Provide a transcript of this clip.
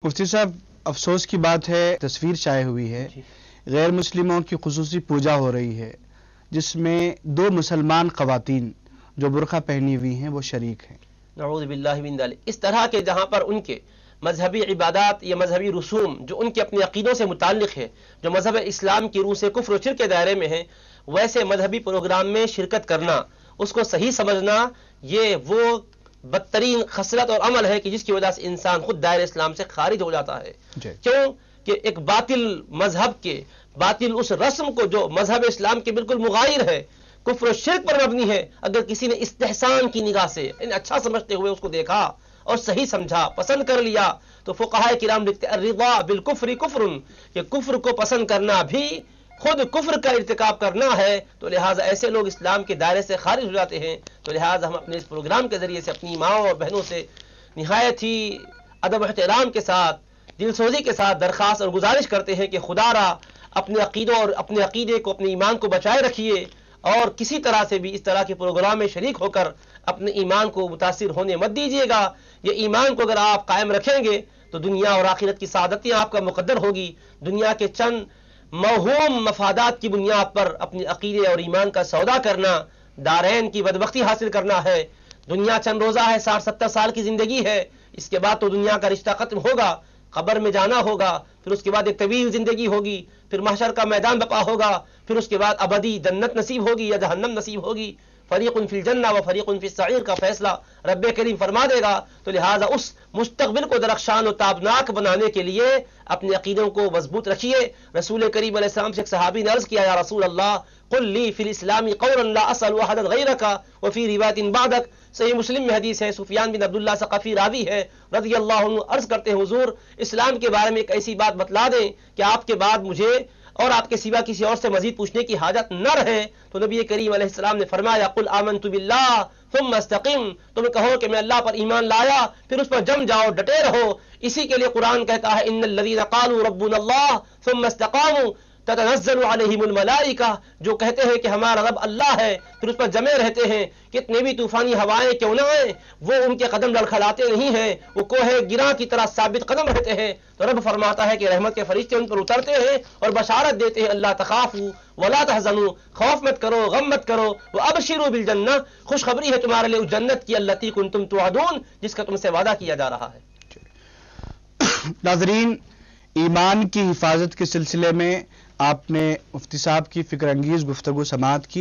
مفتی صاحب، افسوس کی بات ہے، تصویر شائع ہوئی ہے، غیر مسلموں کی خصوصی پوجا ہو رہی ہے جس میں 2 مسلمان خواتین جو برقع پہنی ہوئی ہیں وہ شریک ہیں۔ نعوذ باللہ من ذلک۔ اس طرح کے جہاں پر ان کے مذہبی عبادات یا مذہبی رسوم جو ان کے اپنے عقیدوں سے متعلق ہے، جو مذہب اسلام کی روح سے کفر و شرک کے دائرے میں ہیں، ویسے مذہبی پروگرام میں شرکت کرنا، اس کو صحیح سمجھنا، یہ وہ بدترین خصلت اور عمل ہے کہ جس کی وجہ سے انسان خود دائرہ اسلام سے خارج ہو جاتا ہے۔ کیوں کہ ایک باطل مذہب کے باطل اس رسم کو جو مذہب اسلام کے بالکل مغایر ہے، کفر و شرک پر مبنی ہے، اگر کسی نے استحسان کی نگاہ سے اچھا سمجھتے ہوئے اس کو دیکھا اور صحیح سمجھا، پسند کر لیا، تو فقہاء کرام لکھتے ہیں الرضا بالکفر کفر، کہ کفر کو پسند کرنا بھی خود کفر کا ارتکاب کرنا ہے، تو لہٰذا ایسے لوگ اسلام کے دائرے سے خارج ہو جاتے ہیں۔ تو لہٰذا ہم اپنے اس پروگرام کے ذریعے سے اپنی ماؤں اور بہنوں سے نہایت ہی ادب و احترام کے ساتھ، دل سوزی کے ساتھ درخواست اور گزارش کرتے ہیں کہ خدا را اپنے عقیدوں اور اپنے عقیدے کو، اپنے ایمان کو بچائے رکھیے، اور کسی طرح سے بھی اس طرح کے پروگرام میں شریک ہو کر اپنے ایمان کو متاثر ہونے مت دیجیے گا۔ یہ ایمان کو اگر آپ قائم رکھیں گے تو دنیا اور آخرت کی سعادتیں آپ کا مقدر ہوگی۔ دنیا کے چند موہوم مفادات کی بنیاد پر اپنے عقیدے اور ایمان کا سودا کرنا، دارین کی بدبختی حاصل کرنا ہے۔ دنیا چند روزہ ہے، 60-70 سال کی زندگی ہے، اس کے بعد تو دنیا کا رشتہ ختم ہوگا، قبر میں جانا ہوگا، پھر اس کے بعد ایک طویل زندگی ہوگی، پھر محشر کا میدان بپا ہوگا، پھر اس کے بعد ابدی جنت نصیب ہوگی یا جہنم نصیب ہوگی۔ فریق فی الجنہ و فریق فی السعیر کا فیصلہ رب کریم فرما دے گا۔ تو لہٰذا اس مستقبل کو درخشان و تابناک بنانے کے لیے اپنے عقیدوں کو مضبوط رکھیے۔ رسول کریم علیہ السلام سے ایک صحابی نے عرض کیا، یا رسول اللہ قل لی فی الاسلام قولا لا اسأل احدا غیرک وفی روایت بعدک۔ صحیح مسلم میں حدیث ہے، سفیان بن عبداللہ ثقفی راوی ہے رضی اللہ عنہ، عرض کرتے ہیں حضور اسلام کے بارے میں ایک ایسی بات بتلا دیں کہ آپ کے بعد مجھے اور آپ کے سوا کسی اور سے مزید پوچھنے کی حاجت نہ رہے۔ تو نبی کریم علیہ السلام نے فرمایا قل آمنت باللہ ثم استقم، تم کہو کہ میں اللہ پر ایمان لایا، پھر اس پر جم جاؤ، ڈٹے رہو۔ اسی کے لیے قرآن کہتا ہے ان الذین قالوا ربنا اللہ ثم استقاموا تتنزل علیہم الملائکہ، جو کہتے ہیں کہ ہمارا رب اللہ ہے، پھر اس پر جمے رہتے ہیں، کتنے بھی طوفانی ہوائیں کیوں نہ آئیں وہ ان کے قدم لڑکھڑاتے نہیں ہیں، وہ کوہ گراں کی طرح ثابت قدم رہتے ہیں۔ تو رب فرماتا ہے کہ رحمت کے فرشتے ان پر اترتے ہیں اور بشارت دیتے ہیں اللہ تخافوا ولا تحزنوا، خوف مت کرو، غم مت کرو، وابشروا بالجنہ، خوشخبری ہے تمہارے لیے اس جنت کی التی کنتم توعدون، جس کا تم سے وعدہ کیا جا رہا ہے۔ ناظرین، ایمان کی حفاظت کے سلسلے میں آپ نے مفتی صاحب کی فکر انگیز گفتگو سماعت کی۔